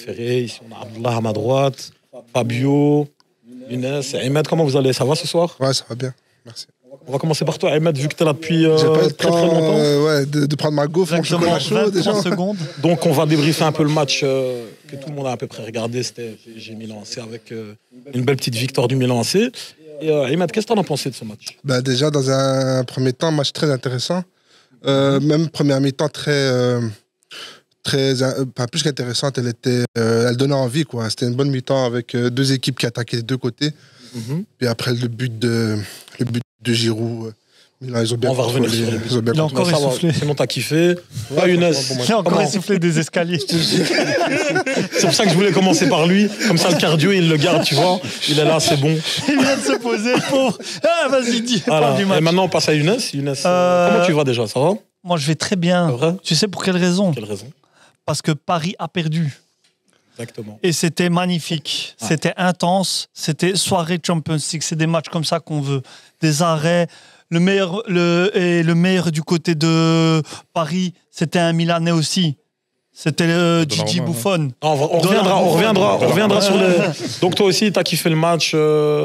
préférés. Ici, on a Abdullah à ma droite, Fabio, Younes et Ahmed. Comment vous allez? Ça va ce soir? Ouais, ça va bien. Merci. On va commencer par toi, Ahmed, vu que tu es là depuis J'ai pas eu le très temps longtemps. de prendre ma gaufre, mon chocolat chaud déjà. 30 secondes. Donc, on va débriefer un peu le match que tout le monde a à peu près regardé. C'était PSG Milan AC avec une belle petite victoire du Milan AC. Et Ahmed, qu'est-ce que tu en as pensé de ce match? Bah, déjà, dans un premier temps, match très intéressant. Même première mi-temps pas plus qu'intéressante, elle donnait envie, quoi. C'était une bonne mi-temps avec deux équipes qui attaquaient des deux côtés. Puis après le but de Giroud, ils ont bien On va revenir contrôlé, sur les buts. ils ont bien Il a contrôlé. encore essoufflé. Sinon, t'as kiffé. Ah, Younes. Il a encore essoufflé des escaliers. C'est pour ça que je voulais commencer par lui. Comme ça, le cardio, il le garde, tu vois. Il est là, c'est bon. Il vient de se poser, le pauvre. Ah, vas-y, dis, Voilà. parle du match. Et maintenant, on passe à Younes. Younes, comment tu vas déjà? Ça va? Moi, je vais très bien. C'est vrai? Tu sais pour quelle raison? Quelle raison? Parce que Paris a perdu. Exactement. Et c'était magnifique. Ah. C'était intense. C'était soirée Champions League. C'est des matchs comme ça qu'on veut. Des arrêts. Le meilleur du côté de Paris, c'était un Milanais aussi. C'était Gigi Buffon. Non, on reviendra sur les. Donc, toi aussi, t'as kiffé le match.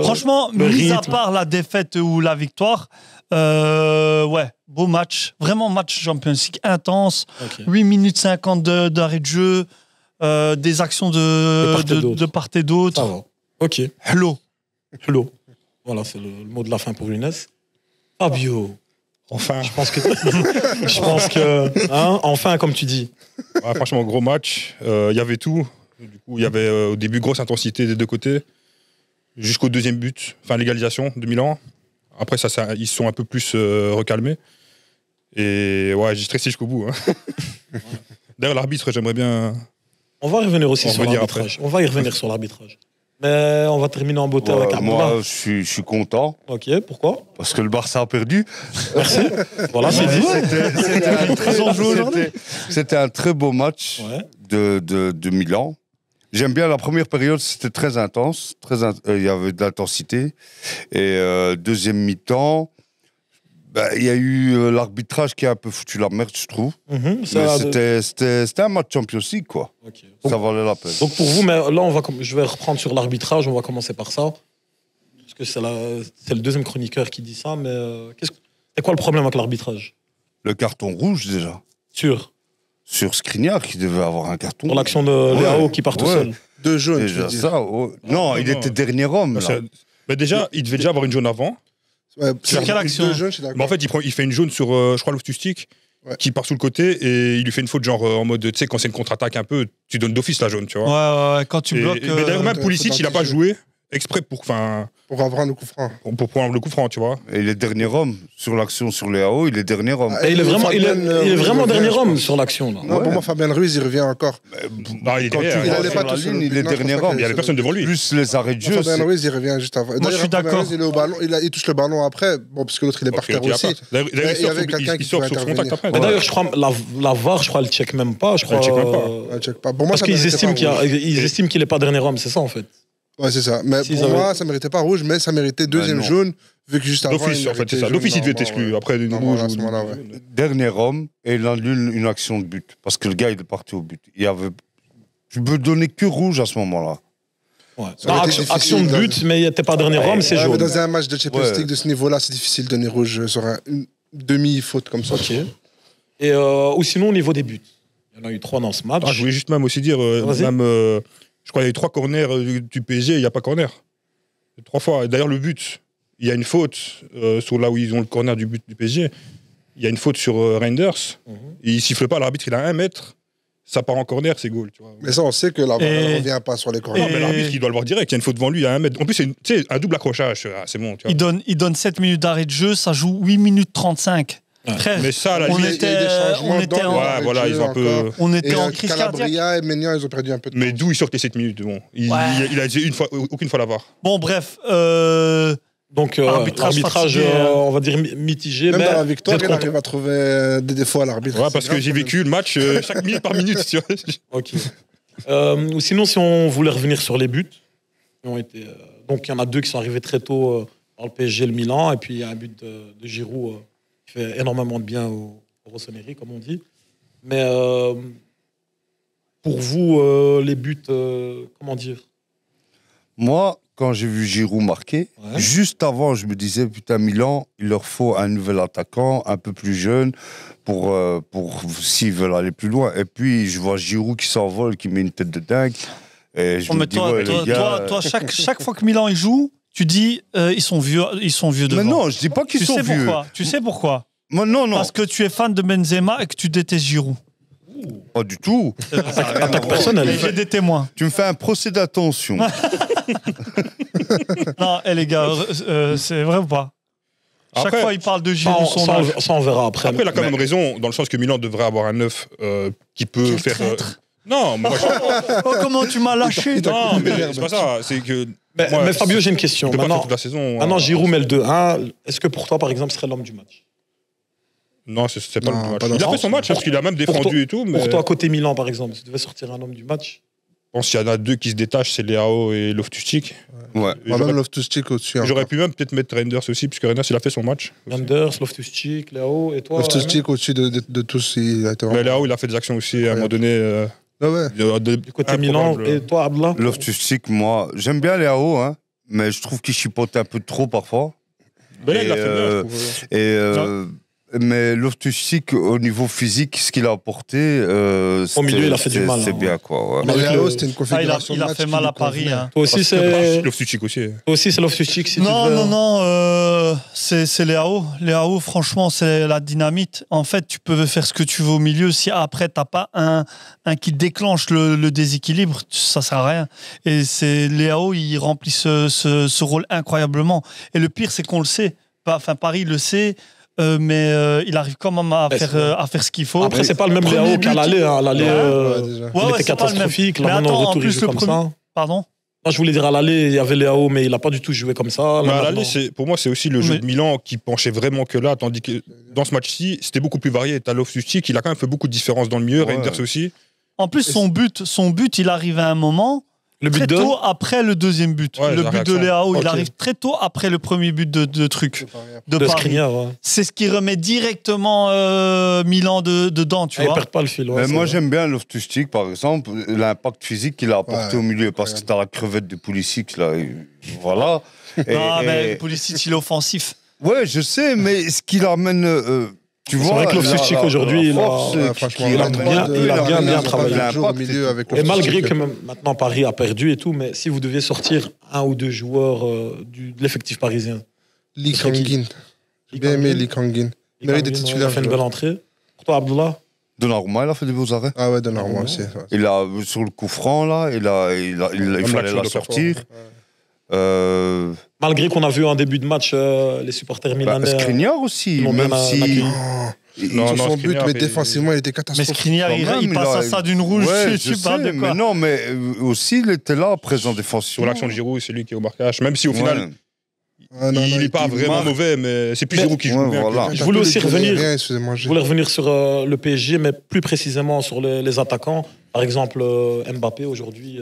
Franchement, le mis à rythme. part la défaite ou la victoire, ouais, beau match. Vraiment match Champions League intense. Ok. 8 minutes 50 d'arrêt de jeu. Des actions de part et d'autre. Ça va. Ok. Hello. Hello. Voilà, c'est le mot de la fin pour Younes. Fabio. Enfin, Je pense que. Hein, enfin, comme tu dis. ouais, franchement, gros match. Il y avait tout. Du coup, il y avait au début grosse intensité des deux côtés. Jusqu'au deuxième but, enfin l'égalisation de Milan. Après, ils se sont un peu plus recalmés. Et ouais, j'ai stressé jusqu'au bout. Hein. D'ailleurs, l'arbitre, j'aimerais bien. On va y revenir aussi On sur va dire l'arbitrage. On va y revenir sur l'arbitrage. Mais on va terminer en beauté avec Abdullah. Moi, je suis content Ok, pourquoi? parce que le Barça a perdu. Merci. Voilà, c'est dit. C'était un très beau match Ouais. de Milan. J'aime bien la première période, c'était très intense. Il y avait de l'intensité. Et deuxième mi-temps, il y a eu l'arbitrage qui a un peu foutu la merde, je trouve. Mhm, Mais ça- c'était un match Champions League, quoi. Ok. Ça valait la peine. Donc pour vous, mais là, je vais reprendre sur l'arbitrage, on va commencer par ça. Parce que c'est le deuxième chroniqueur qui dit ça, mais c'est quoi le problème avec l'arbitrage? Le carton rouge, déjà. Sur Skriniar, qui devait avoir un carton. Pour l'action de Léao qui part tout seul. Deux jaunes, tu Déjà veux dire. ça. Non, il était dernier homme. Bah, Là. bah, déjà, il devait déjà avoir une jaune avant. Ouais, Sur quelle action? Deux jaunes, je suis d'accord. Mais en fait, il fait une jaune sur, je crois, Loftus-Cheek, Ouais. qui part sous le côté et il lui fait une faute, genre en mode, tu sais, quand c'est une contre-attaque un peu, tu donnes d'office la jaune, tu vois. Ouais, quand tu bloques. Mais d'ailleurs, même faut Pulisic, il a pas d'anti-jeu. joué exprès pour Pour avoir le coup franc. prendre le coup franc, tu vois. Et il est dernier homme. Sur l'action sur Léao, il est dernier homme. Ah, Et il est vraiment, il est vraiment dernier je homme pense. sur l'action. Là. Non, pour moi, Fabien Ruiz, il revient encore. Non, il est Quand derrière. il Sur allait pas la tout sur ligne, le il est but. Non, je dernier pense pas homme. Il y a personne devant lui. Plus les arrêts de jeu. Fabien c'est- Ruiz, il revient juste avant. Moi, je suis Fabien d'accord. Ruiz, il est au ballon, il touche le ballon après. Bon, parce que l'autre, il est par terre aussi. D'ailleurs, Il y il sort avait sur- quelqu'un qui il sort pouvait sur son contact intervenir. après. Mais d'ailleurs, je crois la VAR, je crois, elle check même pas. Je crois, Elle check même pas. Ouais, check pas. Pour moi, parce ça qu'ils méritait estiment pas rouge. ils estiment qu'il est pas dernier homme, c'est ça en fait. Ouais, c'est ça. Mais S'ils pour avaient- moi, ça méritait pas rouge, mais ça méritait deuxième non. jaune, vu que juste avant. D'office, en fait, c'est ça. D'office, il devait être exclu. Après, une Normalement, rouge. à ce moment-là, ouais. Dernier homme et il annule une action de but. Parce que le gars, il est parti au but. Tu peux donner que rouge à ce moment-là. Ouais. Ça aurait Non, été action de difficile, but, mais il n'était pas dernier homme, c'est Ouais, mais jaune. dans un match de Champions Ouais. League de ce niveau-là, c'est difficile de donner rouge sur une demi-faute comme ça. Ok. Et ou sinon au niveau des buts, il y en a eu 3 dans ce match. Ah, je voulais juste même aussi dire, Vas-y. je crois qu'il y a eu 3 corners du PSG, il n'y a pas corner. 3 fois. Et d'ailleurs, le but, il y a une faute sur là où ils ont le corner du but du PSG. Il y a une faute sur Reinders. Et il siffle pas, l'arbitre, il a 1 mètre. Ça part en corner, c'est goal. Tu vois. Mais ça, on sait que la balle Et- ne revient pas sur les corners. Non, mais l'arbitre, il doit le voir direct. Il y a une faute devant lui, il y a 1 mètre. En plus, c'est tu sais, un double accrochage. Ah, c'est bon. Tu vois. Il donne 7 minutes d'arrêt de jeu, ça joue 8 minutes 35. Ouais. Frère, Mais ça, à la on limite. il y a eu des changements on était dans en, Ouais, voilà, ils ont un peu. on Et était en crise cardiaque. Calabria et Ménian, ils ont perdu un peu de Mais temps. d'où il sort les 7 minutes bon. Il Ouais. a dit aucune fois la VAR. Bon, bref, Donc Arbitrage arbitrage, fatigué, on va dire mitigé. Même mais dans la vous victoire, êtes il content. arrive à trouver des défauts à l'arbitre. Ouais, C'est parce que grave, j'ai quand même. vécu le match chaque minute par minute. Tu vois. Ok. Ou sinon, si on voulait revenir sur les buts, qui ont été, donc il y en a 2 qui sont arrivés très tôt dans le PSG, le Milan, et puis il y a un but de Giroud qui fait énormément de bien au Rossoneri, comme on dit. Mais pour vous, les buts, comment dire? Moi, quand j'ai vu Giroud marquer, Ouais. juste avant, je me disais, putain, Milan, il leur faut un nouvel attaquant, un peu plus jeune, pour s'ils veulent aller plus loin. Et puis, je vois Giroud qui s'envole, qui met une tête de dingue. Et je Oh, me mais dis, ouais, les gars... toi, chaque fois que Milan il joue, tu dis ils sont vieux devant. Mais non, je dis pas qu'ils Tu sont sais vieux. pourquoi? Tu sais pourquoi? Moi, non, non, Parce que tu es fan de Benzema et que tu détestes Giroud. pas du tout. Attaque personnelle. Et j'ai des témoins. Tu me fais un procès d'attention. Non, les gars, c'est vrai ou pas? Chaque Après- fois, il parle de Ça, Giroud, son âge. ça, on verra après. Après, il a quand même raison, dans le sens que Milan devrait avoir un neuf qui peut Quel faire. traître. Non, moi, Oh, comment tu m'as lâché? non, mais c'est pas ça. C'est que. moi, Mais Fabio, j'ai une question. il peut pas faire Maintenant, toute la saison. maintenant Giroud met le 2-1. Est-ce que pour toi, par exemple, ce serait l'homme du match? Non, c'est pas Non, le match. pas dans Il a ce fait son sens. match, parce qu'il a même Pour défendu toi- et tout. Mais Pour toi, côté Milan, par exemple, si tu devais sortir un homme du match? je pense qu'il y en a deux qui se détachent, c'est Leao et Loftus-Cheek. Ouais. Moi, J'aurais- même Loftus-Cheek au-dessus. hein. J'aurais pu même peut-être mettre Reinders aussi, puisque Reinders, il a fait son match. aussi. Anders, Loftus-Cheek, Léo, et toi? Loftus-Cheek au-dessus de tous. Il a été Mais vraiment- Leao, il a fait des actions aussi à un moment donné. Ah ouais. Du côté Milan, et toi, Abdallah? Loftus-Cheek, moi, j'aime bien Léao, hein, mais je trouve qu'il chipote un peu trop parfois. Ben là, il l'a Et, fait bien, je trouve. Et, mais Loftus-Cheek, au niveau physique, ce qu'il a apporté, Au milieu, il a fait du mal, C'est hein, bien, quoi. Ouais. Mais Avec Léao, le- c'était une Ah, configuration il de a match fait qui mal lui à Paris. convenait. Hein. Toi aussi, Parce que c'est Loftus-Cheek aussi. Loftus-Cheek, si tu Non, devais- non, c'est Léao. Léao, franchement, c'est la dynamite. En fait, tu peux faire ce que tu veux au milieu. Si après, t'as pas un qui déclenche le déséquilibre, ça sert à rien. Et c'est Léao, il remplit ce rôle incroyablement. Et le pire, c'est qu'on le sait. Enfin, Paris le sait, mais il arrive quand même à Ouais, faire ce qu'il faut. Après, c'est pas le même Premier Léo qu'à but. l'aller. Hein. À l'aller, Ouais, déjà. Ouais, il ouais, était c'est pas le même. catastrophique. Mais Là, maintenant, attends, au en retour, il plus, joue le comme premier- ça. Pardon? Moi, je voulais dire à l'aller, il y avait Léo, mais il n'a pas du tout joué comme ça. Là, Mais à maintenant. l'aller, pour moi, c'est aussi le jeu Mais- de Milan qui penchait vraiment que là, tandis que dans ce match-ci, c'était beaucoup plus varié. T'as Loftus-Cheek, il a quand même fait beaucoup de différences dans le milieu, Ouais. Reinders aussi. En plus, son but, il arrive à un moment Le but très de tôt après le deuxième but. Ouais, le la but de réaction. Léao, il Ok. arrive très tôt après le premier but de truc. De Paris. Skriniar. Ouais. C'est ce qui remet directement Milan dedans, tu Il vois. perd pas le fil. ouais, Mais c'est moi, vrai. j'aime bien Loftus-Cheek, par exemple, l'impact physique qu'il a apporté Ouais, au milieu, parce que t'as la crevette de Pulisic, là, et voilà. Non, mais et- Pulisic, il est offensif. Ouais, je sais, mais ce qu'il amène, tu C'est vois... vrai que Loftus-Cheek, la aujourd'hui, il a- force, Ouais, franchement, il a amène bien- de- il a bien amène travaillé. un jour au L'impact milieu est- avec Et malgré Loftus-Cheek. que même maintenant Paris a perdu et tout, mais si vous deviez sortir un ou deux joueurs de l'effectif parisien, Lee Ce serait qui? Kangin. J'ai bien aimé Lee Kangin. il Mérite des a titulaires. fait une belle entrée. Pour toi, Abdullah? Donnarumma, il a fait des beaux arrêts. Ah ouais, Donnarumma Ah, aussi. ouais. Il a, sur le coup franc, là, il fallait l'action la de sortir. Ouais. Malgré qu'on a vu en début de match les supporters milanais. Skriniar aussi, ils l'ont même bien si... accueilli. Sur non, son but, Skriniar, mais il- défensivement, il était Mais catastrophique. Skriniar, Quand il même, passe à ça d'une rouge. Ouais, tu je parles sais, de quoi? mais non, mais aussi, il était là, présent Sur défensivement. l'action de Giroud, c'est lui qui est au marquage. Même si au Ouais. final, Ah, non, il non, n'est pas il vraiment marque. mauvais, mais c'est plus Mais- Giroud qui joue Ouais, bien. que- voilà. Je voulais aussi revenir- Rien, il se faisait Je manger. voulais revenir sur le PSG, mais plus précisément sur les attaquants. Par exemple, Mbappé, aujourd'hui,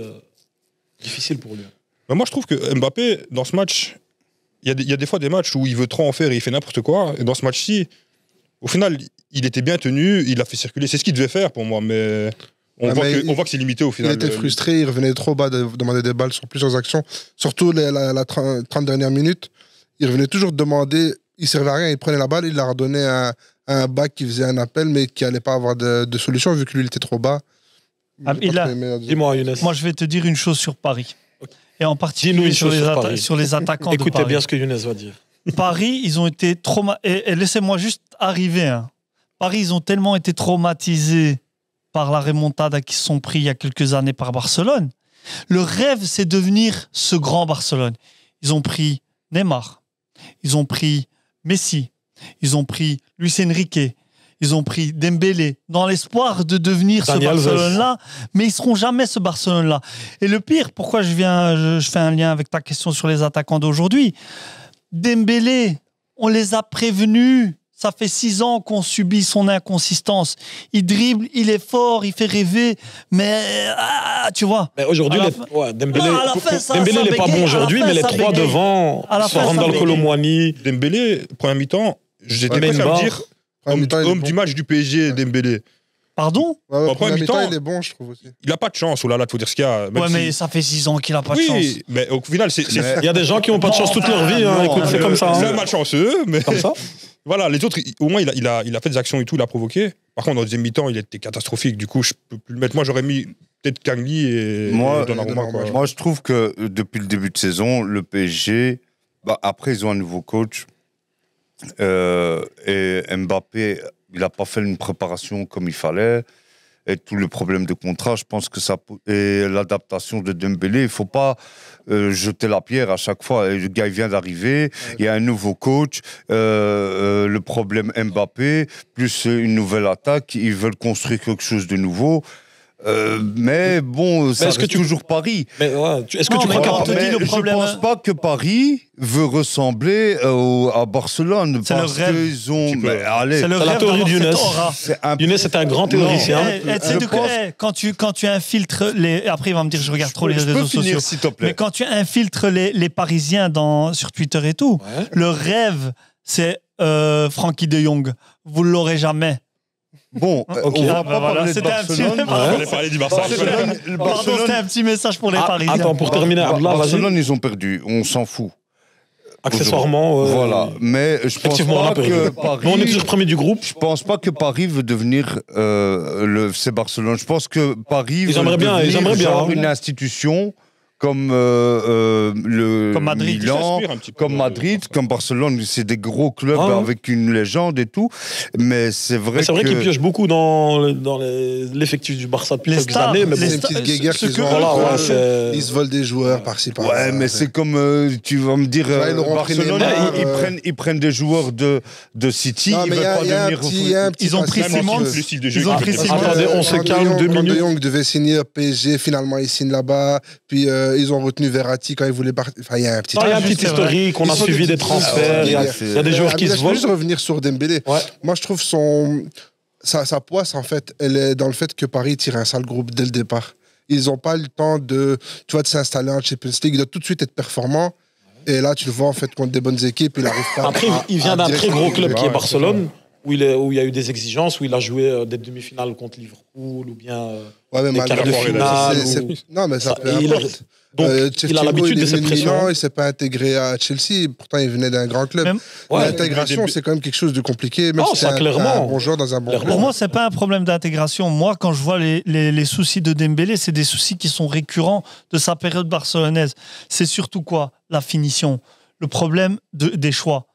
difficile pour lui. Mais moi, je trouve que Mbappé, dans ce match, il y a des fois des matchs où il veut trop en faire et il fait n'importe quoi. Et dans ce match-ci, au final, il était bien tenu, il a fait circuler. C'est ce qu'il devait faire pour moi, mais on Ouais, voit mais on voit que c'est limité au Il final. était frustré, il revenait trop bas de demander des balles sur plusieurs actions. Surtout la 30 dernières minutes. Il revenait toujours demander, il servait à rien, il prenait la balle, il la redonnait à un back qui faisait un appel, mais qui n'allait pas avoir de solution vu que lui, il était trop bas. Ah, il a- Dis-moi, Younes. Moi, je vais te dire une chose sur Paris. Et en Dis-nous particulier une sur chose les, sur Paris. sur les attaquants de Écoutez Paris. bien ce que Younes va dire. Paris, ils ont été traumatisés. Et laissez-moi juste arriver. Hein. Paris, ils ont tellement été traumatisés par la remontada qu'ils se sont pris il y a quelques années par Barcelone. Le rêve, c'est devenir ce grand Barcelone. Ils ont pris Neymar. Ils ont pris Messi. Ils ont pris Luis Enrique. Ils ont pris Dembélé dans l'espoir de devenir Dani ce Alves. Barcelone-là, mais ils seront jamais ce Barcelone-là. Et le pire, pourquoi je fais un lien avec ta question sur les attaquants d'aujourd'hui. Dembélé, on les a prévenus. Ça fait 6 ans qu'on subit son inconsistance. Il dribble, il est fort, il fait rêver, mais tu vois. Mais aujourd'hui, À la Dembélé, Non, à la fin, ça Dembélé n'est pas bégaye. bon À aujourd'hui, la fin, mais les ça trois bégaye. devant, À la soit fin, ça Randall bégaye. Colomwani, Dembélé, première mi-temps, j'étais Ouais, presque à me Neymar. dire Première homme, mi-temps, il est homme bon. du match du PSG, Dembélé. Pardon? Ouais, En première mi-temps, mi-temps, il est bon, je trouve aussi. Il n'a pas de chance, oh là là, faut dire ce qu'il y a. Même Ouais, si- mais ça fait 6 ans qu'il a pas de chance. Oui, mais au final, c'est Il y a des gens qui n'ont pas de chance toute leur vie. Hein. non, Écoute, c'est comme ça. c'est Hein. un malchanceux, mais Comme ça. voilà, les autres, au moins, il a fait des actions et tout, il a provoqué. Par contre, en deuxième mi-temps, il était catastrophique. Du coup, je peux plus le mettre. Moi, j'aurais mis peut-être Kangli et Donnarumma, quoi. Moi, je trouve que depuis le début de saison, le PSG, après, ils ont un nouveau coach. Et Mbappé, il n'a pas fait une préparation comme il fallait. Et tout le problème de contrat, je pense que ça. Et l'adaptation de Dembélé, il ne faut pas jeter la pierre à chaque fois. Et le gars, il vient d'arriver, il y a un nouveau coach, le problème Mbappé, plus une nouvelle attaque, ils veulent construire quelque chose de nouveau. Mais bon, ça reste toujours Paris. Mais ouais, est-ce que Non, tu mais crois quand qu'à on te dit le problème- Je pense pas que Paris veut ressembler à Barcelone. C'est le parce rêve. qu'ils ont. Tu peux. Mais allez, C'est le C'est la rêve théorie d'avoir d'Yunus. cette aura. c'est un Younes était un grand théoricien. Tu sais je de quoi, pense- quand tu infiltres les. Après, il va me dire, je regarde trop les Je réseaux peux finir, sociaux. s'il te plaît. Mais quand tu infiltres les Parisiens sur Twitter et tout, Ouais. le rêve, c'est Frankie de Jong. Vous l'aurez jamais. Bon, Ok. on va Ah, pas bah voilà, parler de c'était un petit- Barcelone. Ouais. On allait parler du Barça. Pardon, c'était un petit message pour les Parisiens. Attends, pour terminer, Abdallah, vas-y. Barcelone, ils ont perdu. On s'en fout. Accessoirement. Voilà. Mais je pense Effectivement, on a pas perdu. que Paris. Mais on est toujours premier du groupe. Je pense pas que Paris veut devenir le FC Barcelone. Je pense que Paris veut aimeraient bien, devenir ils aimeraient bien, genre hein. une institution comme le Comme Madrid. Milan, Ils s'inspirent un petit peu comme de- Madrid, comme Barcelone. C'est des gros clubs Ah. avec une légende et tout. Mais c'est vrai Mais c'est vrai que qu'ils piochent beaucoup dans l'effectif du Barça depuis Les quelques stars, années. Mais les bon, C'est une stars- petite guéguerre ce qu'ils que- ont. voilà, ouais, Euh, c'est- Ils se volent des joueurs par-ci par-là. Ouais, mais c'est comme tu vas me dire Ouais, ils l'auront pris Barcelone, Neymar, ils prennent des joueurs de City, Non, ils mais veulent pas il y a un devenir petit Ils ont pris passif. Simons. Le style de jeu. Ils ont qui pris était- Simons. Attendez, on se calme 2 Quand De minutes. Jong devait signer au PSG, finalement il signe là-bas. Puis ils ont retenu Verratti quand il voulait partir. Enfin, il y a un petit. Non, il y a un juste, petit c'est vrai. historique, on Ils a sont suivi des petites- transferts. Il y a des joueurs qui Je se veux volent. juste revenir sur Dembélé. Ouais. Moi, je trouve sa poisse, en fait, elle est dans le fait que Paris tire un sale groupe dès le départ. Ils n'ont pas eu le temps de s'installer en Champions League. Il doit tout de suite être performant. Et là, tu le vois, en fait, contre des bonnes équipes, il n'arrive pas Après, à- il vient à d'un dire- très gros club qui est Ouais, Barcelone, où il y a eu des exigences, où il a joué des demi-finales contre Liverpool, ou bien. Ouais, mais des malgré quarts de tout, finale, Non, mais ça Ça- peut et il a- importe. Donc, il a Shevchenko, l'habitude de est cette venu de Milan, pression. il ne s'est pas intégré à Chelsea. Pourtant, il venait d'un grand club. Même- Ouais, L'intégration, c'est quand même quelque chose de compliqué. Même Oh, si ça, c'est clairement. un bon joueur dans un bon Clairement. Pour club. moi, c'est pas un problème d'intégration. Moi, quand je vois les soucis de Dembélé, c'est des soucis qui sont récurrents de sa période barcelonaise. C'est surtout quoi? La finition. Le problème des choix.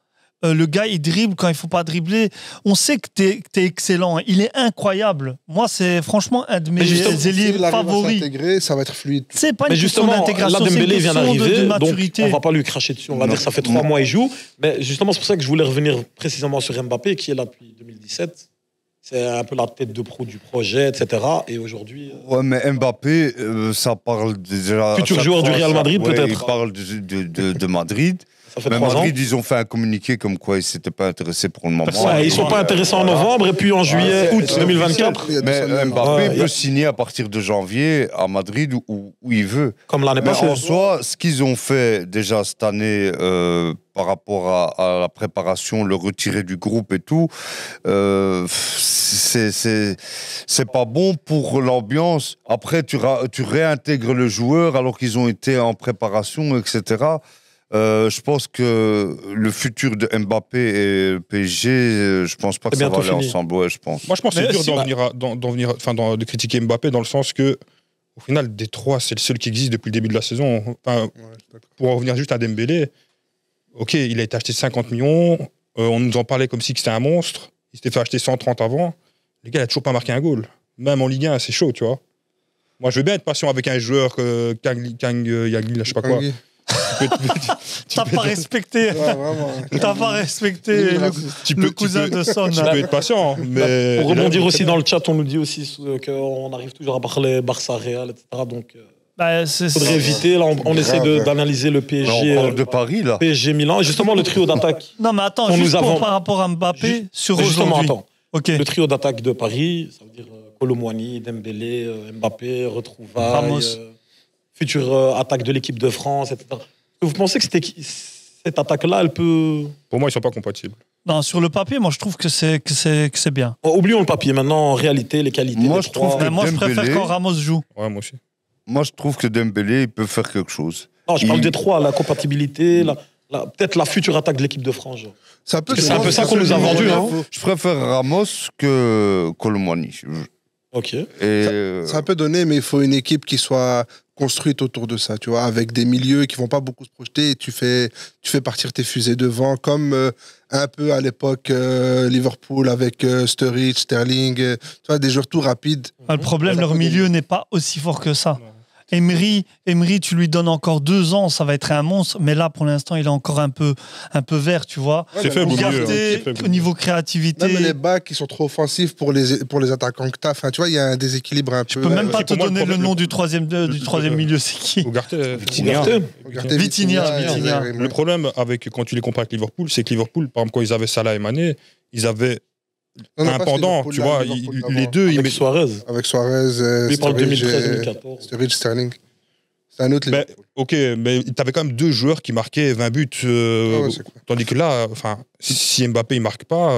Le gars, il dribble quand il faut pas dribbler. On sait que t'es excellent. Il est incroyable. Moi, c'est franchement un de mes Mais justement, ailiers S'il arrive à favoris. s'intégrer, ça va être fluide. C'est pas une Mais question justement, là, d'intégration, c'est une Dembélé vient question d'arriver, de donc maturité. on va pas lui cracher dessus. On va Non. dire que ça fait 3 mois il joue. Mais justement, c'est pour ça que je voulais revenir précisément sur Mbappé, qui est là depuis 2017. C'est un peu la tête de proue du projet, etc. Et aujourd'hui, Ouais, mais Mbappé, ça parle déjà. Futur à chaque joueur du fois, Real ça- Madrid, ouais, peut-être. Il parle de Madrid. ça fait Mais 3 ans. Madrid, ils ont fait un communiqué comme quoi ils ne s'étaient pas intéressés pour le moment. Ouais, ils sont pas intéressés en novembre, et puis en juillet, août c'est 2024, officiel. Mais Mbappé Ouais, peut signer à partir de janvier à Madrid où il veut. comme l'année Mais passée. en soi, ce qu'ils ont fait déjà cette année par rapport à la préparation, le retirer du groupe et tout, c'est pas bon pour l'ambiance. Après, tu réintègres le joueur alors qu'ils ont été en préparation, etc. Je pense que le futur de Mbappé et le PSG, je pense pas que C'est ça va bientôt aller fini. ensemble. Ouais, je pense. Moi, je pense que Mais c'est dur si, de critiquer Mbappé dans le sens que, au final, des trois, c'est le seul qui existe depuis le début de la saison. Enfin, pour en revenir juste à Dembélé, ok, il a été acheté 50 millions, on nous en parlait comme si c'était un monstre, il s'était fait acheter 130 avant. Le gars, il a toujours pas marqué un goal. Même en Ligue 1, c'est chaud, tu vois. Moi, je veux bien être patient avec un joueur Kang Yagli, là, je sais pas quoi. Tanguy. T'as pas respecté. Ouais, vraiment. T'as pas respecté le cousin de Son. Tu peux être patient, mais... Pour rebondir aussi dans le chat, on nous dit aussi qu'on arrive toujours à parler Barça-Real, etc. Donc, Bah, il faudrait éviter. Là, on essaie d'analyser le Mais PSG, on parle de Paris, là. PSG Milan. Et justement, le trio d'attaque. Non, mais attends, On juste nous avons- par rapport à Mbappé, sur Justement, aujourd'hui. attends. Ok. Le trio d'attaque de Paris, ça veut dire Colomboigny, Dembélé, Mbappé, retrouvailles, Ramos. future attaque de l'équipe de France, etc. Est-ce que vous pensez que cette attaque-là, elle peut... Pour moi, ils sont pas compatibles. Non, sur le papier, moi je trouve que c'est bien. Oublions le papier. Maintenant, en réalité, les qualités. Moi, les je trouve trois- que- Moi je préfère Dembélé- quand Ramos joue. Ouais, moi aussi. Moi, je trouve que Dembélé, il peut faire quelque chose. Non, je parle Il- des trois, la compatibilité, peut-être la future attaque de l'équipe de France. genre. C'est un peu, C'est un peu ça qu'on nous a vendu, hein. Je préfère Ramos que Colomwani. Ok. C'est un peu donné, mais il faut une équipe qui soit construite autour de ça, tu vois, avec des milieux qui vont pas beaucoup se projeter et tu fais partir tes fusées devant, comme un peu à l'époque Liverpool avec Sturridge, Sterling, tu vois, des joueurs tout rapides. Le problème, Ça leur peut milieu n'est pas aussi fort que ça. Emery, tu lui donnes encore 2 ans, ça va être un monstre. Mais là, pour l'instant, il est encore un peu vert, tu vois. Ouais, C'est mais faible au milieu. hein, Ugarte, c'est faible. au niveau créativité, Même les backs, ils sont trop offensifs pour les attaquants que t'as. Enfin, tu vois, il y a un déséquilibre un peu. je peux même pas aussi, te pour moi, donner le le problème- nom du troisième milieu, c'est qui? Ugarte, Ugarte. Regardez Vitinha. le problème avec quand tu les compares avec Liverpool, c'est que Liverpool, par exemple, quand ils avaient Salah et Mané, ils avaient un pendant, tu vois, les deux, ils Avec mettent. Suarez. Avec Suarez, Lui, il parle Sturridge, 2013-2014. Sturridge, Sterling. C'est un autre Ben, Liverpool. ok, mais t'avais quand même 2 joueurs qui marquaient 20 buts. Ah ouais, c'est clair. Tandis que là, enfin, si Mbappé il marque pas,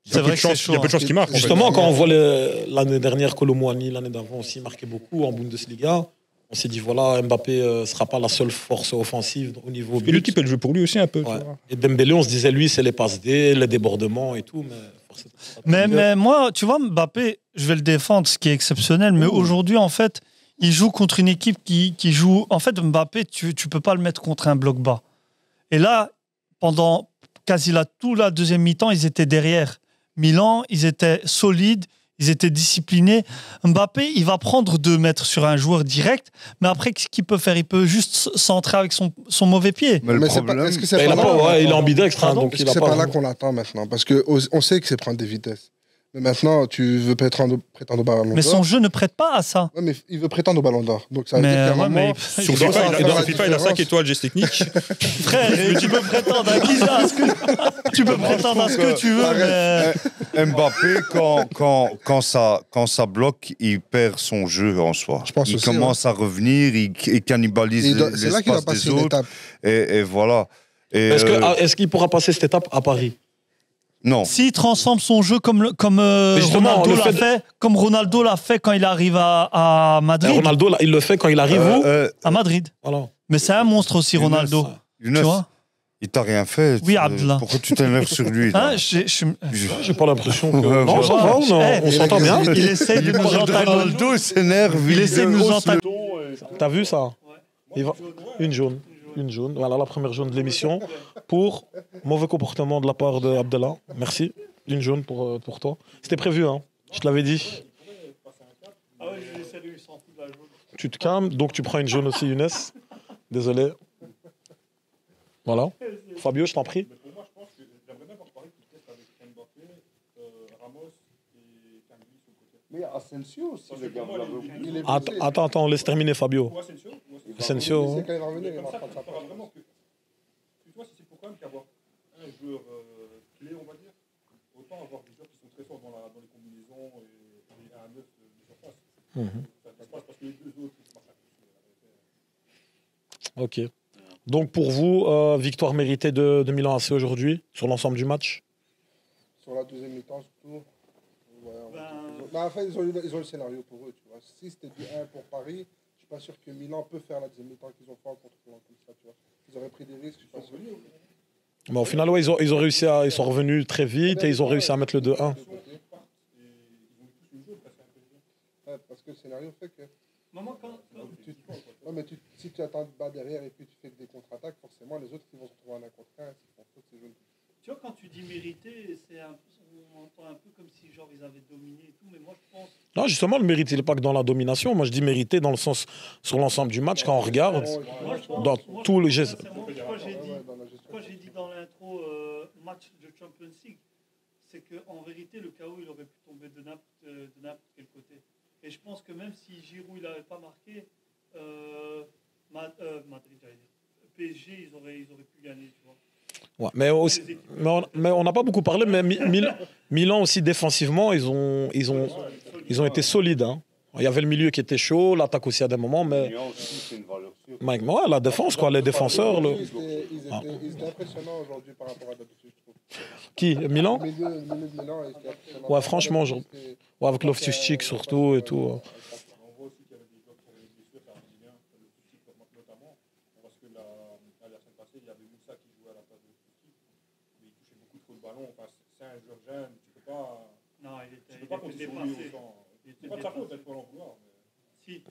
il y C'est a peu vrai de que c'est chance, chaud, il y a peu de hein. chances qu'il marque. en fait. Justement, quand on voit l'année dernière, Colomwani, l'année d'avant aussi, marquait beaucoup en Bundesliga, on s'est dit, voilà, Mbappé ne sera pas la seule force offensive au niveau Et but. l'équipe, elle joue pour lui aussi un peu. tu Ouais. vois. Et Dembélé, on se disait, lui, c'est les passes D, les débordements et tout. Mais moi, tu vois, Mbappé, je vais le défendre, ce qui est exceptionnel. Mais aujourd'hui, en fait, il joue contre une équipe qui joue. En fait, Mbappé, tu peux pas le mettre contre un bloc bas. Et là, pendant quasi tout la deuxième mi-temps, ils étaient derrière. Milan, ils étaient solides, ils étaient disciplinés. Mbappé, il va prendre 2 mètres sur un joueur direct, mais après, qu'est-ce qu'il peut faire? Il peut juste centrer avec son mauvais pied. Mais le Mais c'est problème, pas- est-ce que c'est Il, pas a là pas, qu'on ouais, il est l'attend ambidextre, hein, Pardon donc Est-ce il que a c'est pas. pas là qu'on l'attend maintenant? Parce qu'on sait que c'est prendre des vitesses. Mais maintenant, tu veux prétendre au Ballon d'Or. Mais son jeu ne prête pas à ça. Ouais, mais il veut prétendre au Ballon d'Or. Donc ça veut dire Mais, qu'à un ouais, moment, mais Sur Il doit FIFA, faire la il a 5 différence. étoiles geste technique. frère, tu peux prétendre à qui ça, à ce que... Tu peux prétendre à ce que tu veux, mais... Mbappé, quand ça bloque, il perd son jeu en soi. Je pense il aussi, commence à revenir, il cannibalise c'est là qu'il va l'espace passer des une autres. étape. Et voilà. Et, Est-ce qu'il pourra passer cette étape à Paris? non. S'il transforme son jeu comme justement, Ronaldo le l'a fait fait, comme Ronaldo l'a fait quand il arrive à Madrid. Ronaldo, là, il le fait quand il arrive où À Madrid. Voilà. Mais c'est un monstre aussi, Ronaldo. Younes, Tu vois il t'a rien fait. Oui, Abdallah. Pourquoi tu t'énerves sur lui là Hein, J'ai pas l'impression que. Ouais, Non, ouais. ça va, on s'entend bien. Il essaye de nous entamer. Ronaldo il s'énerve. Il essaie de nous hausse le- entamer. T'as vu ça? Une jaune. Une jaune. Voilà la première jaune de l'émission. Pour mauvais comportement de la part de Abdallah. Merci. Une jaune pour toi. C'était prévu, hein. Je te l'avais dit. Tu te calmes, donc tu prends une jaune aussi, Younes. Désolé. Voilà. Fabio, je t'en prie. Mais Asensio aussi, le gars, vous l'avez oublié. Il est blessé. Attends, on laisse terminer Fabio. Asensio. C'est quand il va revenir, il va prendre sa place. Tu vois, c'est pour quand même qu'avoir un joueur clé, on va dire, autant avoir des joueurs qui sont très forts dans les combinaisons et un 9 de surface. Ça se passe parce que les 2 autres, ils se marchent à tous. Ok. Donc pour vous, victoire méritée de Milan AC aujourd'hui sur l'ensemble du match? Sur la deuxième mi-temps, surtout. Ouais, mais en fait, ils ont le scénario pour eux, tu vois. Si c'était du 1 pour Paris, je suis pas sûr que Milan peut faire la deuxième mi-temps qu'ils ont fait en contre-plan comme ça, tu vois. Ils auraient pris des risques, je suis pas sûr. Mais au final, ouais, ils ont réussi ils sont revenus très vite et ils ont réussi à mettre le 2-1. Ouais, parce que le scénario fait que. Ouais, mais si tu attends bas derrière et puis tu fais que des contre-attaques, forcément les autres qui vont se retrouver en 1 contre 1, c'est pour ça que c'est jaune. Tu vois, quand tu dis mérité, on entend un peu comme si genre ils avaient dominé et tout, mais moi je pense... Non, justement, le mérite, il n'est pas que dans la domination. Moi, je dis mérité dans le sens, sur l'ensemble du match, quand on regarde, dans tous les gestes. Pourquoi j'ai dit dans l'intro match de Champions League, c'est qu'en vérité, le chaos, il aurait pu tomber de n'importe quel côté. Et je pense que même si Giroud, il n'avait pas marqué, Madrid, j'allais dire, PSG, ils auraient pu gagner, tu vois. Ouais, mais on n'a pas beaucoup parlé, mais Milan aussi défensivement, ils ont été solides. Hein. Il y avait le milieu qui était chaud, l'attaque aussi à des moments, mais ouais, la défense, quoi, les défenseurs. Ils étaient impressionnants aujourd'hui par rapport à d'habitude, je trouve. Qui Milan? Le milieu de Milan, il était impressionnant. Ouais, franchement, ouais, avec Loftus-Cheek surtout et tout. On voit aussi qu'il y avait des joueurs qui avaient des blessures, ça a bien, le Loftus-Cheek notamment, parce que la semaine passée, il y avait Moussa qui jouait à la place de Loftus-Cheek, mais il touchait beaucoup trop de ballons. Enfin, c'est un joueur jeune, tu peux pas. Non, il était Tu peux pas compter sur lui autant. C'est pas de sa faute, il faut l'en vouloir. Si.